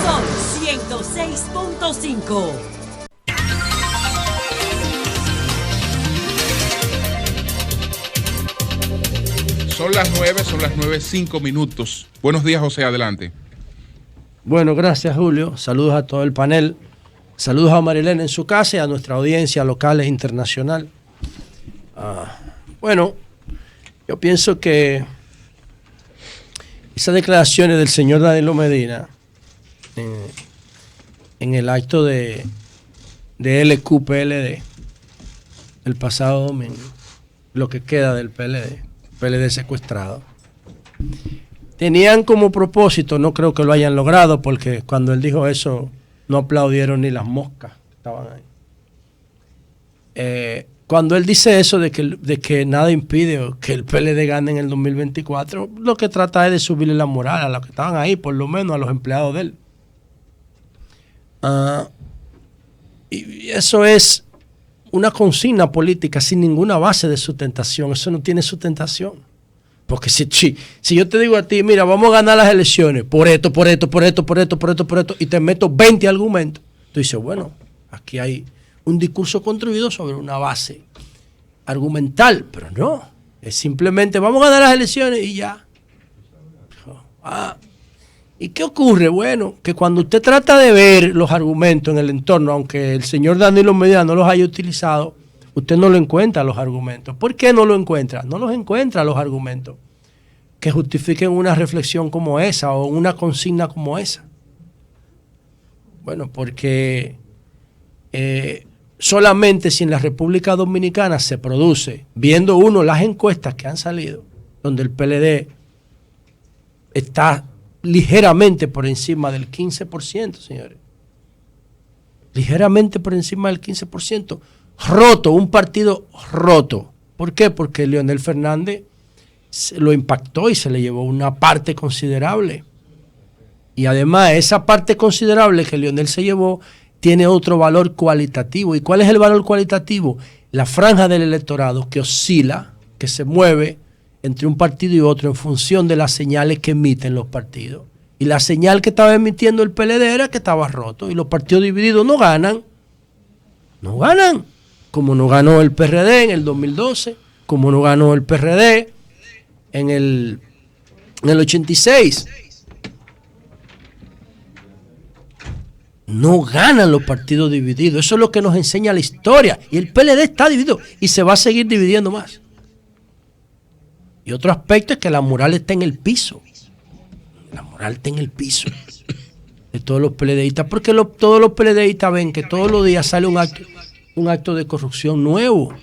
Sol 106.5. Son las 9:05. Buenos días, José, adelante. Bueno, gracias, Julio. Saludos a todo el panel. Saludos a Marilena en su casa y a nuestra audiencia local e internacional. Bueno, yo pienso que esas declaraciones del señor Danilo Medina en el acto de LQPLD el pasado domingo, lo que queda del PLD secuestrado, tenían como propósito, no creo que lo hayan logrado, porque cuando él dijo eso no aplaudieron ni las moscas que estaban ahí. Cuando él dice eso de que nada impide que el PLD gane en el 2024, lo que trata es de subirle la moral a los que estaban ahí, por lo menos a los empleados de él. Y eso es una consigna política sin ninguna base de sustentación. Eso no tiene sustentación. Porque si yo te digo a ti, mira, vamos a ganar las elecciones por esto, y te meto 20 argumentos, tú dices, bueno, aquí hay un discurso construido sobre una base argumental, pero no, es simplemente vamos a ganar las elecciones y ya. ¿Y qué ocurre? Bueno, que cuando usted trata de ver los argumentos en el entorno, aunque el señor Danilo Medina no los haya utilizado, usted no lo encuentra los argumentos. ¿Por qué no lo encuentra? No los encuentra los argumentos que justifiquen una reflexión como esa o una consigna como esa. Bueno, porque solamente si en la República Dominicana se produce, viendo uno las encuestas que han salido, donde el PLD está ligeramente por encima del 15%, señores. Ligeramente por encima del 15%. Roto, un partido roto. ¿Por qué? Porque Leonel Fernández lo impactó y se le llevó una parte considerable. Y además esa parte considerable que Leonel se llevó tiene otro valor cualitativo. ¿Y cuál es el valor cualitativo? La franja del electorado que oscila, que se mueve entre un partido y otro en función de las señales que emiten los partidos. Y la señal que estaba emitiendo el PLD era que estaba roto. Y los partidos divididos no ganan. No ganan. Como no ganó el PRD en el 2012, como no ganó el PRD en el 86. No ganan los partidos divididos. Eso es lo que nos enseña la historia. Y el PLD está dividido y se va a seguir dividiendo más. Y otro aspecto es que la moral está en el piso. La moral está en el piso de todos los PLDistas, porque todos los PLDistas ven que todos los días sale un acto de corrupción nuevo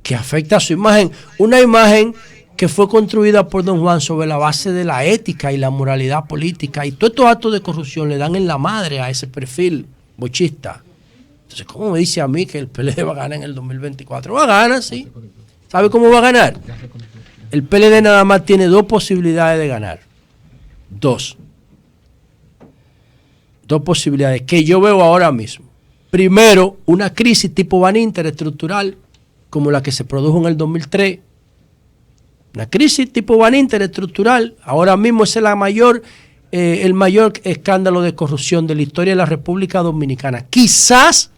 que afecta a su imagen. Una imagen que fue construida por don Juan sobre la base de la ética y la moralidad política. Y todos estos actos de corrupción le dan en la madre a ese perfil bochista. Entonces, ¿cómo me dice a mí que el PLD va a ganar en el 2024? Va a ganar, sí. ¿Sabe cómo va a ganar? El PLD nada más tiene dos posibilidades de ganar. Dos posibilidades que yo veo ahora mismo. Primero, una crisis tipo Baninter estructural, como la que se produjo en el 2003. Una crisis tipo Baninter estructural. Ahora mismo es el mayor escándalo de corrupción de la historia de la República Dominicana. Quizás,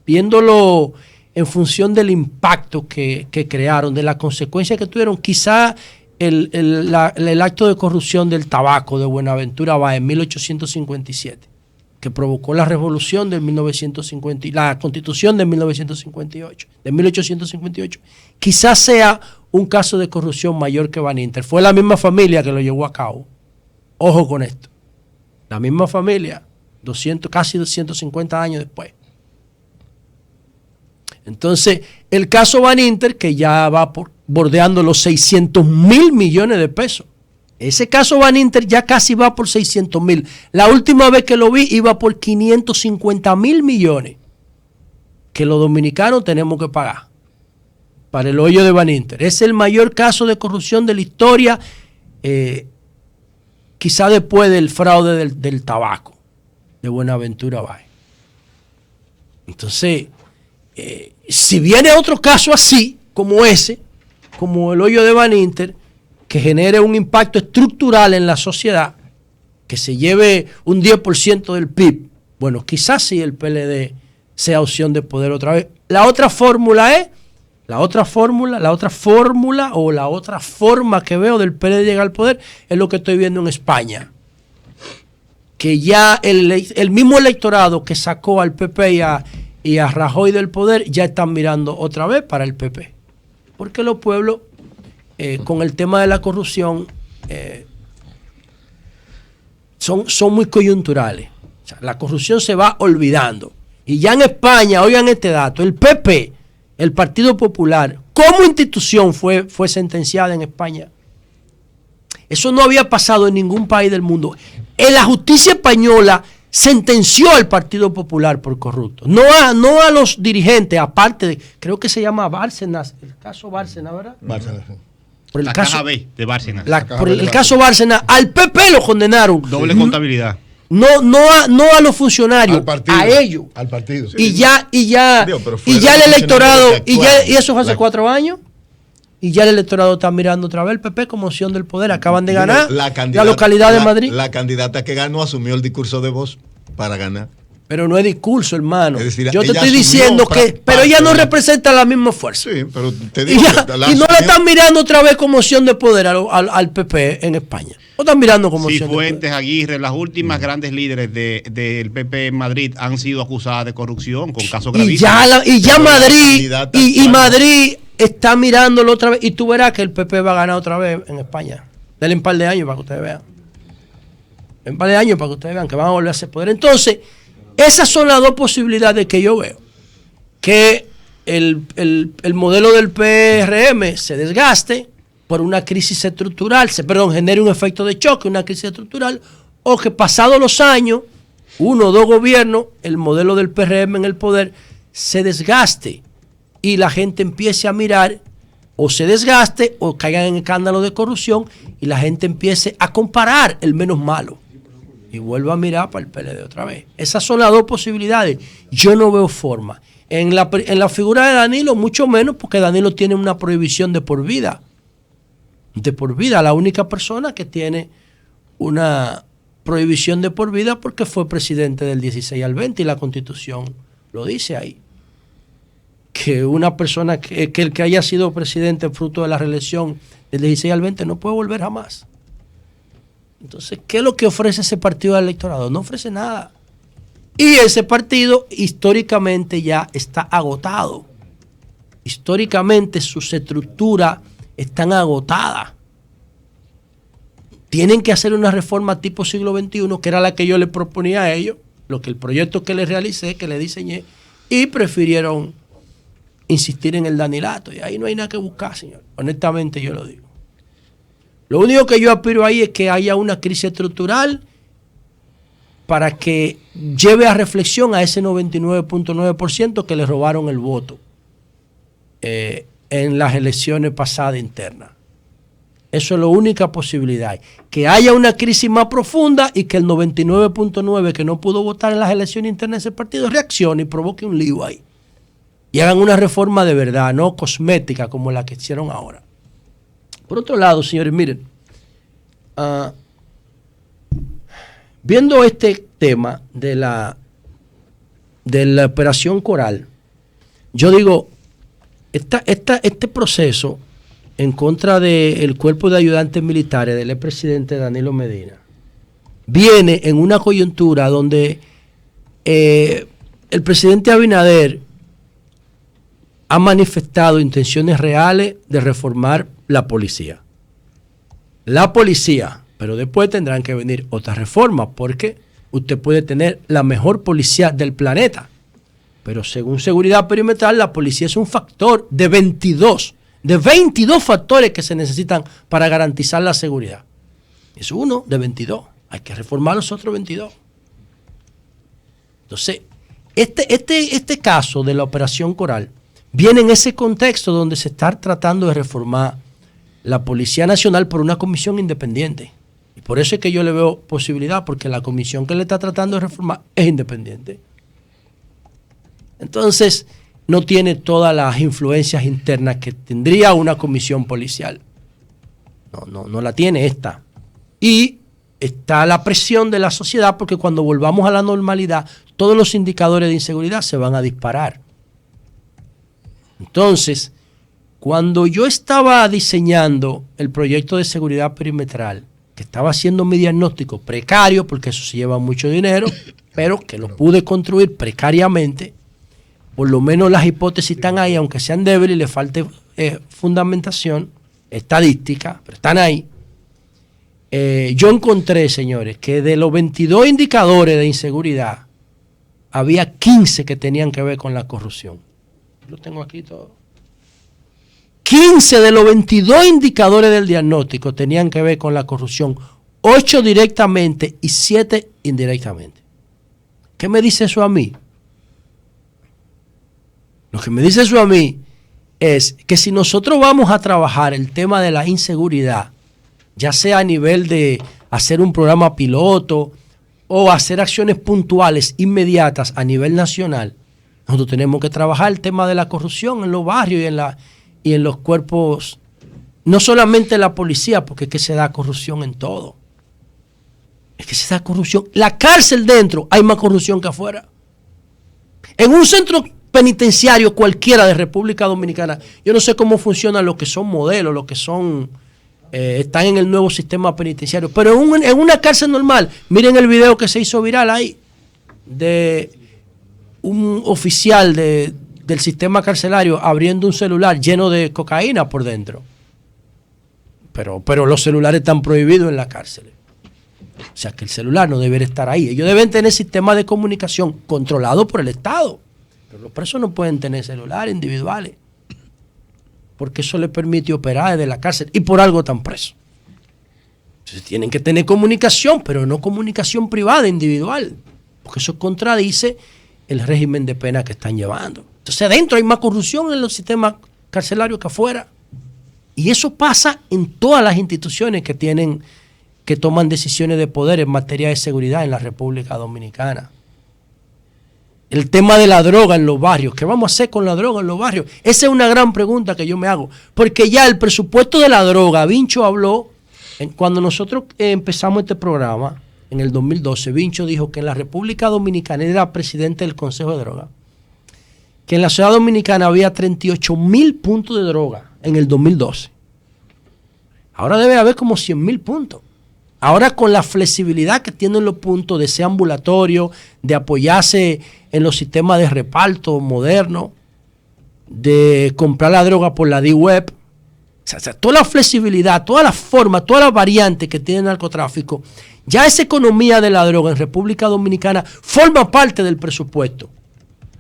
viéndolo en función del impacto que crearon, de las consecuencias que tuvieron, quizás el acto de corrupción del tabaco de Buenaventura Báez en 1857, que provocó la revolución de 1950, la constitución de 1858, quizás sea un caso de corrupción mayor que Baninter. Fue la misma familia que lo llevó a cabo. Ojo con esto. La misma familia, casi 250 años después. Entonces, el caso Baninter, que ya va bordeando los 600.000 millones de pesos. Ese caso Baninter ya casi va por 600.000. La última vez que lo vi iba por 550.000 millones que los dominicanos tenemos que pagar para el hoyo de Baninter. Es el mayor caso de corrupción de la historia, quizá después del fraude del tabaco de Buenaventura Báez. Entonces, si viene otro caso así, como ese, como el hoyo de Baninter, que genere un impacto estructural en la sociedad, que se lleve un 10% del PIB, bueno, quizás sí el PLD sea opción de poder otra vez. La otra fórmula la otra fórmula o la otra forma que veo del PLD llegar al poder es lo que estoy viendo en España. Que ya el mismo electorado que sacó al PP y a Rajoy del poder ya están mirando otra vez para el PP. Porque los pueblos, con el tema de la corrupción, son muy coyunturales. O sea, la corrupción se va olvidando. Y ya en España, oigan este dato, el PP, el Partido Popular, como institución fue sentenciada en España. Eso no había pasado en ningún país del mundo. La justicia española sentenció al Partido Popular por corrupto. No a los dirigentes, aparte de, creo que se llama Bárcenas, el caso Bárcenas, ¿verdad? Bárcenas. Por el caso, caja B de Bárcenas. Por el caso Bárcenas, al PP lo condenaron. Doble contabilidad. No a los funcionarios, partido, a ellos. Al partido. Y ya el electorado, y eso fue hace 4 años. Y ya el electorado está mirando otra vez el PP como opción del poder. Acaban de ganar la localidad de Madrid. La candidata que ganó asumió el discurso de voz para ganar. Pero no es discurso, hermano. Es decir, yo te estoy diciendo que... Pero ella no representa la misma fuerza. Sí, pero te digo... Y no la están mirando otra vez como opción de poder al PP en España. No están mirando como opción de poder. Fuentes, Aguirre, las últimas grandes líderes del PP en Madrid han sido acusadas de corrupción con casos gravísimos. Madrid está mirándolo otra vez. Y tú verás que el PP va a ganar otra vez en España. Denle un par de años para que ustedes vean. Un par de años para que ustedes vean que van a volver a hacer poder. Entonces... esas son las dos posibilidades que yo veo. Que el modelo del PRM se desgaste por una crisis estructural, genere un efecto de choque, una crisis estructural, o que pasados los años, 1 o 2 gobiernos, el modelo del PRM en el poder se desgaste y la gente empiece a mirar, o se desgaste, o caigan en escándalo de corrupción y la gente empiece a comparar el menos malo. Y vuelvo a mirar para el PLD otra vez. Esas son las dos posibilidades. Yo no veo forma. En la figura de Danilo, mucho menos, porque Danilo tiene una prohibición de por vida. De por vida. La única persona que tiene una prohibición de por vida porque fue presidente del 16 al 20 y la Constitución lo dice ahí. Que una persona, que el que haya sido presidente fruto de la reelección del 16 al 20 no puede volver jamás. Entonces, ¿qué es lo que ofrece ese partido al electorado? No ofrece nada. Y ese partido históricamente ya está agotado. Históricamente sus estructuras están agotadas. Tienen que hacer una reforma tipo siglo XXI, que era la que yo les proponía a ellos, el proyecto que les realicé, que les diseñé, y prefirieron insistir en el danilato. Y ahí no hay nada que buscar, señor. Honestamente yo lo digo. Lo único que yo aspiro ahí es que haya una crisis estructural para que lleve a reflexión a ese 99.9% que le robaron el voto en las elecciones pasadas internas. Eso es la única posibilidad. Que haya una crisis más profunda y que el 99.9% que no pudo votar en las elecciones internas de ese partido reaccione y provoque un lío ahí. Y hagan una reforma de verdad, no cosmética como la que hicieron ahora. Por otro lado, señores, miren, viendo este tema de la operación Coral, yo digo, este proceso en contra del cuerpo de ayudantes militares del expresidente Danilo Medina viene en una coyuntura donde el presidente Abinader ha manifestado intenciones reales de reformar la policía. Pero después tendrán que venir otras reformas, porque usted puede tener la mejor policía del planeta, pero según Seguridad Perimetral, la policía es un factor de 22 factores que se necesitan para garantizar la seguridad. Es uno de 22. Hay que reformar los otros 22. Entonces, este caso de la Operación Coral viene en ese contexto donde se está tratando de reformar la Policía Nacional por una comisión independiente. Y por eso es que yo le veo posibilidad, porque la comisión que le está tratando de reformar es independiente. Entonces, no tiene todas las influencias internas que tendría una comisión policial. No la tiene esta. Y está la presión de la sociedad porque cuando volvamos a la normalidad, todos los indicadores de inseguridad se van a disparar. Entonces, cuando yo estaba diseñando el proyecto de seguridad perimetral, que estaba haciendo mi diagnóstico precario, porque eso se lleva mucho dinero, pero que lo pude construir precariamente, por lo menos las hipótesis están ahí, aunque sean débiles y le falte fundamentación, estadística, pero están ahí. Yo encontré, señores, que de los 22 indicadores de inseguridad, había 15 que tenían que ver con la corrupción. Lo tengo aquí todo. 15 de los 22 indicadores del diagnóstico tenían que ver con la corrupción, 8 directamente y 7 indirectamente. ¿Qué me dice eso a mí? Lo que me dice eso a mí es que si nosotros vamos a trabajar el tema de la inseguridad, ya sea a nivel de hacer un programa piloto o hacer acciones puntuales inmediatas a nivel nacional, nosotros tenemos que trabajar el tema de la corrupción en los barrios y en los cuerpos, no solamente en la policía, porque es que se da corrupción en todo. Es que se da corrupción. La cárcel dentro hay más corrupción que afuera. En un centro penitenciario cualquiera de República Dominicana, yo no sé cómo funcionan los que son modelos, los que son están en el nuevo sistema penitenciario, pero en una cárcel normal, miren el video que se hizo viral ahí de un oficial del sistema carcelario abriendo un celular lleno de cocaína por dentro. Pero los celulares están prohibidos en la cárcel. O sea que el celular no debería estar ahí. Ellos deben tener sistemas de comunicación controlados por el Estado. Pero los presos no pueden tener celulares individuales. Porque eso les permite operar desde la cárcel. Y por algo están presos. Entonces tienen que tener comunicación, pero no comunicación privada, individual. Porque eso contradice el régimen de pena que están llevando. Entonces adentro hay más corrupción en los sistemas carcelarios que afuera. Y eso pasa en todas las instituciones que toman decisiones de poder en materia de seguridad en la República Dominicana. El tema de la droga en los barrios. ¿Qué vamos a hacer con la droga en los barrios? Esa es una gran pregunta que yo me hago. Porque ya el presupuesto de la droga, Vincho habló, cuando nosotros empezamos este programa, en el 2012, Vincho dijo que en la República Dominicana, él era presidente del Consejo de Droga, que en la ciudad dominicana había 38,000 puntos de droga en el 2012. Ahora debe haber como 100,000 puntos. Ahora con la flexibilidad que tienen los puntos de ser ambulatorio, de apoyarse en los sistemas de reparto modernos, de comprar la droga por la D-Web, o sea, toda la flexibilidad, todas las formas, todas las variantes que tiene el narcotráfico, ya esa economía de la droga en República Dominicana forma parte del presupuesto.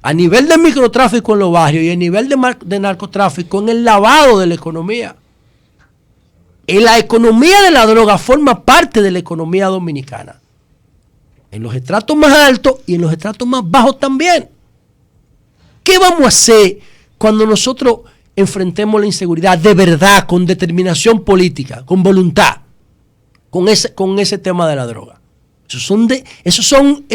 A nivel de microtráfico en los barrios y a nivel de narcotráfico en el lavado de la economía. Y la economía de la droga forma parte de la economía dominicana. En los estratos más altos y en los estratos más bajos también. ¿Qué vamos a hacer cuando nosotros enfrentemos la inseguridad de verdad, con determinación política, con voluntad, con ese tema de la droga? Esos son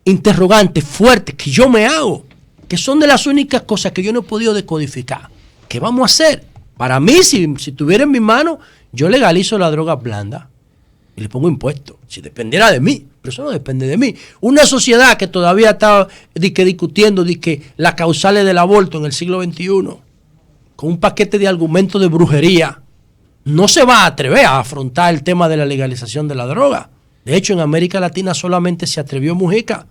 interrogantes fuertes que yo me hago, que son de las únicas cosas que yo no he podido decodificar. ¿Qué vamos a hacer? Para mí, si tuviera en mis manos, yo legalizo la droga blanda y le pongo impuestos, si dependiera de mí, pero eso no depende de mí. Una sociedad que todavía está discutiendo las causales del aborto en el siglo XXI, con un paquete de argumentos de brujería, no se va a atrever a afrontar el tema de la legalización de la droga. De hecho, en América Latina solamente se atrevió Mujica.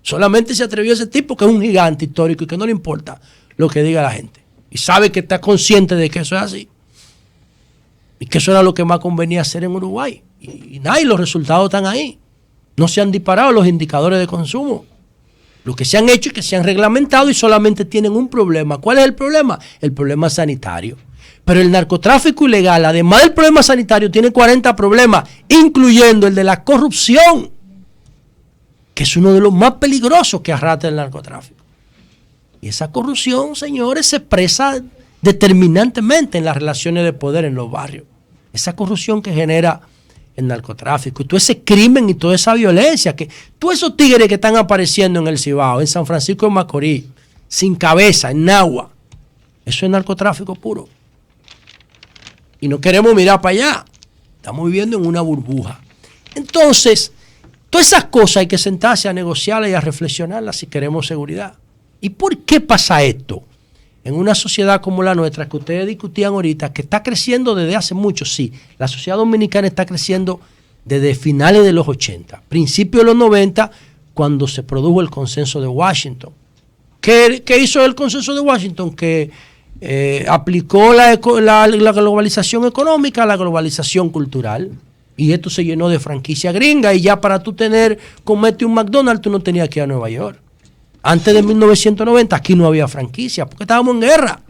Solamente se atrevió ese tipo que es un gigante histórico y que no le importa lo que diga la gente. Y sabe que está consciente de que eso es así. Y que eso era lo que más convenía hacer en Uruguay. Y los resultados están ahí. No se han disparado los indicadores de consumo. Lo que se han hecho es que se han reglamentado y solamente tienen un problema. ¿Cuál es el problema? El problema sanitario. Pero el narcotráfico ilegal, además del problema sanitario, tiene 40 problemas, incluyendo el de la corrupción, que es uno de los más peligrosos que arrastra el narcotráfico. Y esa corrupción, señores, se expresa determinantemente en las relaciones de poder en los barrios. Esa corrupción que genera el narcotráfico y todo ese crimen y toda esa violencia, que todos esos tigres que están apareciendo en el Cibao, en San Francisco de Macorís, sin cabeza, en Nagua, eso es narcotráfico puro. Y no queremos mirar para allá. Estamos viviendo en una burbuja. Entonces, todas esas cosas hay que sentarse a negociarlas y a reflexionarlas si queremos seguridad. ¿Y por qué pasa esto? En una sociedad como la nuestra, que ustedes discutían ahorita, que está creciendo desde hace mucho, sí. La sociedad dominicana está creciendo desde finales de los 80, principios de los 90, cuando se produjo el consenso de Washington. ¿Qué hizo el consenso de Washington? Que aplicó la globalización económica a la globalización cultural. Y esto se llenó de franquicia gringa, y ya para tú comerte un McDonald's, tú no tenías que ir a Nueva York. Antes de 1990 aquí no había franquicia, porque estábamos en guerra.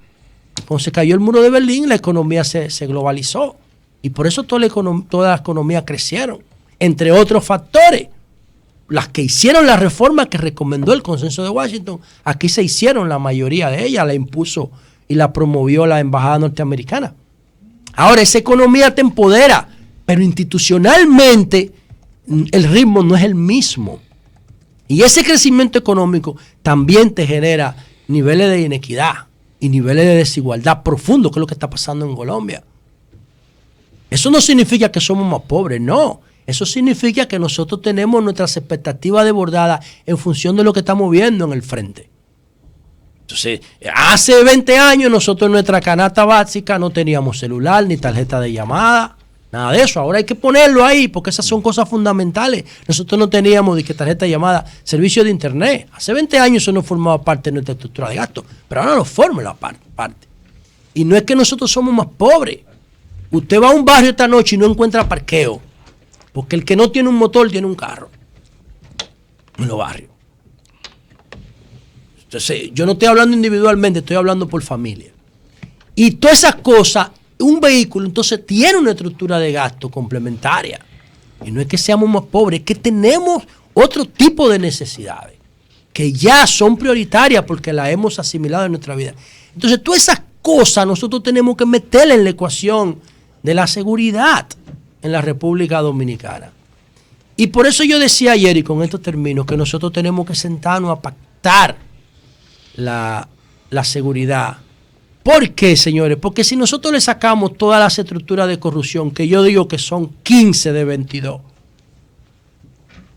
Cuando se cayó el muro de Berlín, la economía se globalizó. Y por eso todas las economías crecieron. Entre otros factores, las que hicieron la reforma que recomendó el consenso de Washington, aquí se hicieron la mayoría de ellas, la impuso y la promovió la embajada norteamericana. Ahora, esa economía te empodera, pero institucionalmente el ritmo no es el mismo. Y ese crecimiento económico también te genera niveles de inequidad y niveles de desigualdad profundo, que es lo que está pasando en Colombia. Eso no significa que somos más pobres, no. Eso significa que nosotros tenemos nuestras expectativas desbordadas en función de lo que estamos viendo en el frente. Entonces, hace 20 años nosotros en nuestra canasta básica no teníamos celular ni tarjeta de llamada. Nada de eso, ahora hay que ponerlo ahí porque esas son cosas fundamentales. Nosotros no teníamos de que tarjeta de llamada, servicio de internet. Hace 20 años eso no formaba parte de nuestra estructura de gasto, pero ahora lo forma la parte. Y no es que nosotros somos más pobres. Usted va a un barrio esta noche y no encuentra parqueo, porque el que no tiene un motor tiene un carro en los barrios. Entonces, yo no estoy hablando individualmente, estoy hablando por familia. Y todas esas cosas, un vehículo entonces tiene una estructura de gasto complementaria. Y no es que seamos más pobres, es que tenemos otro tipo de necesidades que ya son prioritarias porque las hemos asimilado en nuestra vida. Entonces, todas esas cosas nosotros tenemos que meterle en la ecuación de la seguridad en la República Dominicana. Y por eso yo decía ayer, y con esto termino, que nosotros tenemos que sentarnos a pactar la seguridad. ¿Por qué, señores? Porque si nosotros le sacamos todas las estructuras de corrupción, que yo digo que son 15 de 22,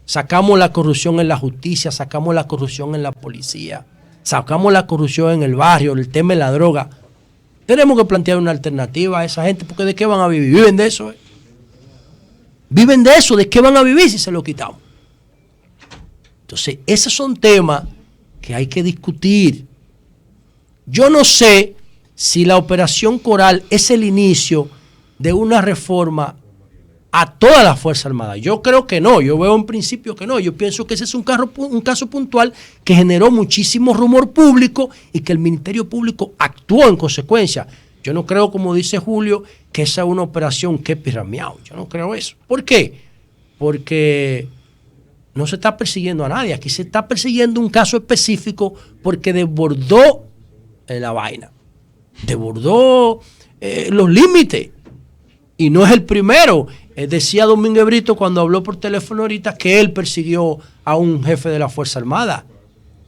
sacamos la corrupción en la justicia, sacamos la corrupción en la policía, sacamos la corrupción en el barrio, el tema de la droga, tenemos que plantear una alternativa a esa gente, porque ¿de qué van a vivir? ¿Viven de eso? ¿Viven de eso? ¿De qué van a vivir si se lo quitamos? Entonces, esos son temas que hay que discutir. Yo no sé si la operación Coral es el inicio de una reforma a toda la Fuerza Armada. Yo creo que no, yo veo en principio que no. Yo pienso que ese es un caso puntual que generó muchísimo rumor público y que el Ministerio Público actuó en consecuencia. Yo no creo, como dice Julio, que esa es una operación que piramiao. Yo no creo eso. ¿Por qué? Porque no se está persiguiendo a nadie. Aquí se está persiguiendo un caso específico porque desbordó la vaina. Desbordó los límites. Y no es el primero. Decía Domínguez Brito cuando habló por teléfono ahorita que él persiguió a un jefe de la Fuerza Armada.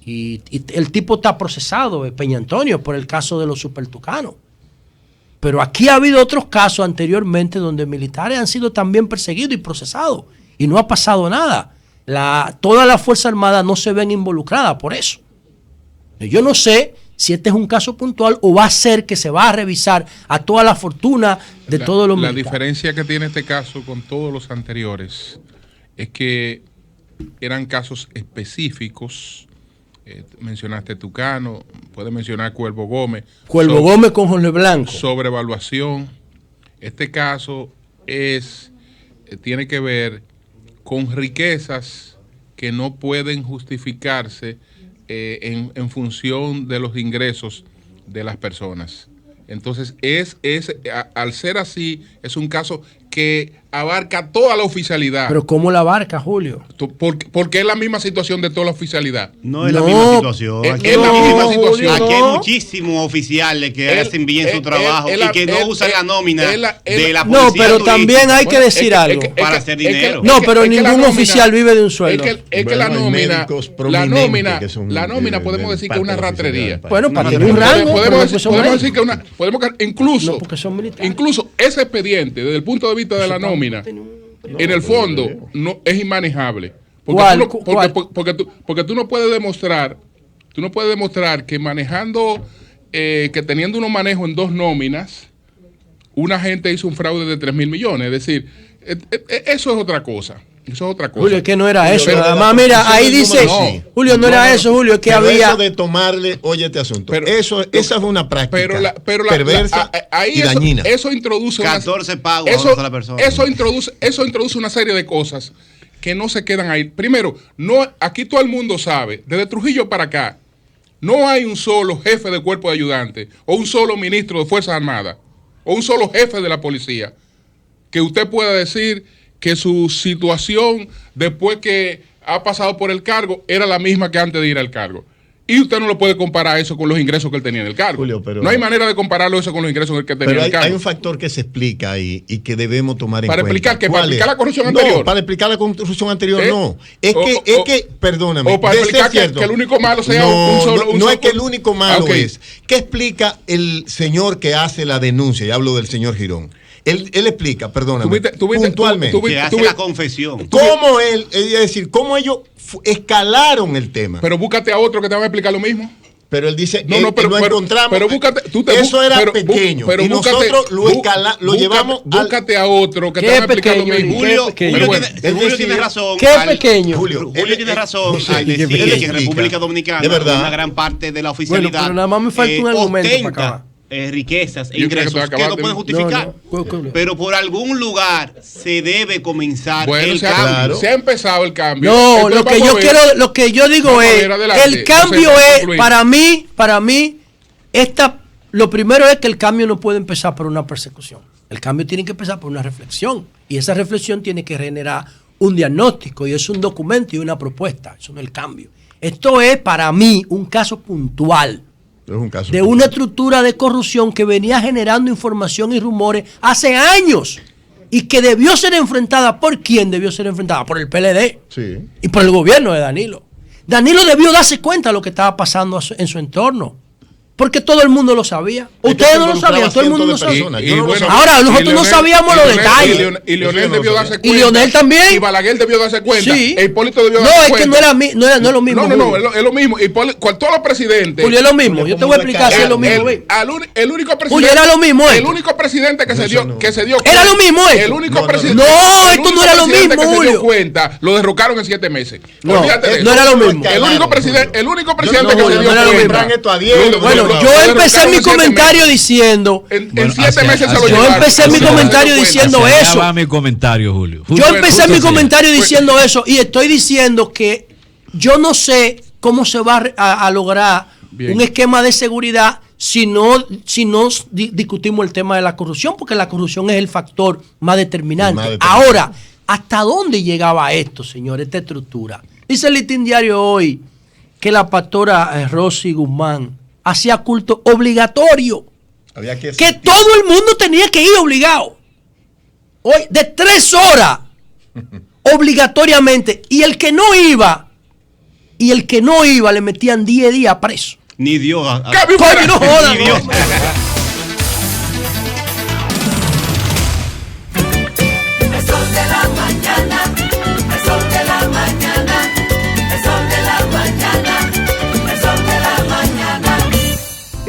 Y el tipo está procesado, Peña Antonio, por el caso de los supertucanos. Pero aquí ha habido otros casos anteriormente donde militares han sido también perseguidos y procesados. Y no ha pasado nada. Toda la Fuerza Armada no se ven involucradas por eso. Yo no sé si este es un caso puntual o va a ser que se va a revisar a toda la fortuna de todos los militares. La diferencia que tiene este caso con todos los anteriores es que eran casos específicos. Mencionaste Tucano, puedes mencionar Cuervo Gómez. Cuervo Gómez con Jorge Blanco. Sobrevaluación. Este caso tiene que ver con riquezas que no pueden justificarse en función de los ingresos de las personas. Entonces, al ser así, es un caso que abarca toda la oficialidad. Pero ¿cómo la abarca, Julio? Porque es la misma situación de toda la oficialidad. No es la misma situación. Es la misma situación. Aquí hay muchísimos oficiales que hacen bien su trabajo y que no usan la nómina de la policía. No, pero también hay que decir algo. Para hacer dinero. No, pero ningún oficial vive de un sueldo. Es que la nómina podemos decir que es una ratrería. Bueno, para tener un rango. Podemos decir que incluso ese expediente, desde el punto de vista de la nómina, en el fondo no es inmanejable. Porque tú no puedes demostrar que manejando, que teniendo unos manejos en 2 nóminas, una gente hizo un fraude de 3.000 millones. Es decir, eso es otra cosa. Eso es otra cosa. Julio, es que no era eso. Además, mira, ahí dice, Julio, no era eso, Julio, es que había... Eso de tomarle, oye, este asunto. Esa es una práctica perversa y dañina. Eso introduce 14 pagos a la persona. Eso introduce una serie de cosas que no se quedan ahí. Primero, aquí todo el mundo sabe, desde Trujillo para acá, no hay un solo jefe de cuerpo de ayudantes, o un solo ministro de Fuerzas Armadas, o un solo jefe de la policía, que usted pueda decir que su situación después que ha pasado por el cargo era la misma que antes de ir al cargo. Y usted no lo puede comparar eso con los ingresos que él tenía en el cargo. Julio, no hay manera de compararlo eso con los ingresos que tenía en el cargo. Hay un factor que se explica ahí y que debemos tomar en cuenta. ¿Para explicar qué? ¿Para explicar la corrupción anterior? No, para explicar la corrupción anterior no. Es que, perdóname. O para explicar que el único malo sea un solo. No es que el único malo es. ¿Qué explica el señor que hace la denuncia? Y hablo del señor Girón. Él explica, perdóname, puntualmente. Que hace la confesión. ¿Cómo es decir, cómo ellos escalaron el tema? Pero búscate a otro que te va a explicar lo mismo. Pero él dice, pero lo encontramos. Pero búscate, eso era pequeño. Y nosotros lo llevamos. Búscate a otro que te va a explicar lo mismo. Julio tiene razón. ¿Qué pequeño? Julio tiene razón al decir que en República Dominicana una gran parte de la oficialidad. Bueno, pero nada más me falta un argumento para acabar. Riquezas e ingresos que no pueden justificar, pero por algún lugar se debe comenzar el cambio. Claro. Se ha empezado el cambio. No, lo que yo digo es, el cambio es, para mí, lo primero es que el cambio no puede empezar por una persecución. El cambio tiene que empezar por una reflexión, y esa reflexión tiene que generar un diagnóstico, y es un documento y una propuesta. Eso no es el cambio. Esto es, para mí, un caso puntual de una estructura de corrupción que venía generando información y rumores hace años y que debió ser enfrentada. ¿Por quién debió ser enfrentada? Por el PLD y por el gobierno de Danilo. Danilo debió darse cuenta de lo que estaba pasando en su entorno, porque todo el mundo lo sabía. Ustedes no lo sabían, todo el mundo lo sabía. Ahora, nosotros no sabíamos los detalles. Y Leonel debió darse cuenta. Y Leonel también. Y Balaguer debió darse cuenta. Sí. E Hipólito debió darse cuenta. No, es que no es lo mismo. No, es lo mismo. Con todos los presidentes. Julio, es lo mismo. Yo te voy a explicar si es lo mismo. El único presidente. Julio, era lo mismo. El único presidente que se dio cuenta. Era lo mismo. El único presidente. No, esto no era lo mismo, Julio. Julio. Cuenta, lo derrocaron en 7 meses. No era lo mismo. El único presidente que se dio cuenta. Bueno, yo empecé mi comentario diciendo. En 7 meses se lo Yo llevaron. empecé mi comentario diciendo eso. Va mi comentario, Julio. Yo empecé mi comentario diciendo eso y estoy diciendo que yo no sé cómo se va a lograr un esquema de seguridad si no discutimos el tema de la corrupción, porque la corrupción es el factor más determinante. Ahora, ¿hasta dónde llegaba esto, señores, esta estructura? Dice el Listín Diario hoy que la pastora Rosy Guzmán hacía culto obligatorio, que todo el mundo tenía que ir obligado, hoy de 3 horas obligatoriamente, y el que no iba le metían 10 días preso. Ni Dios. No jodas.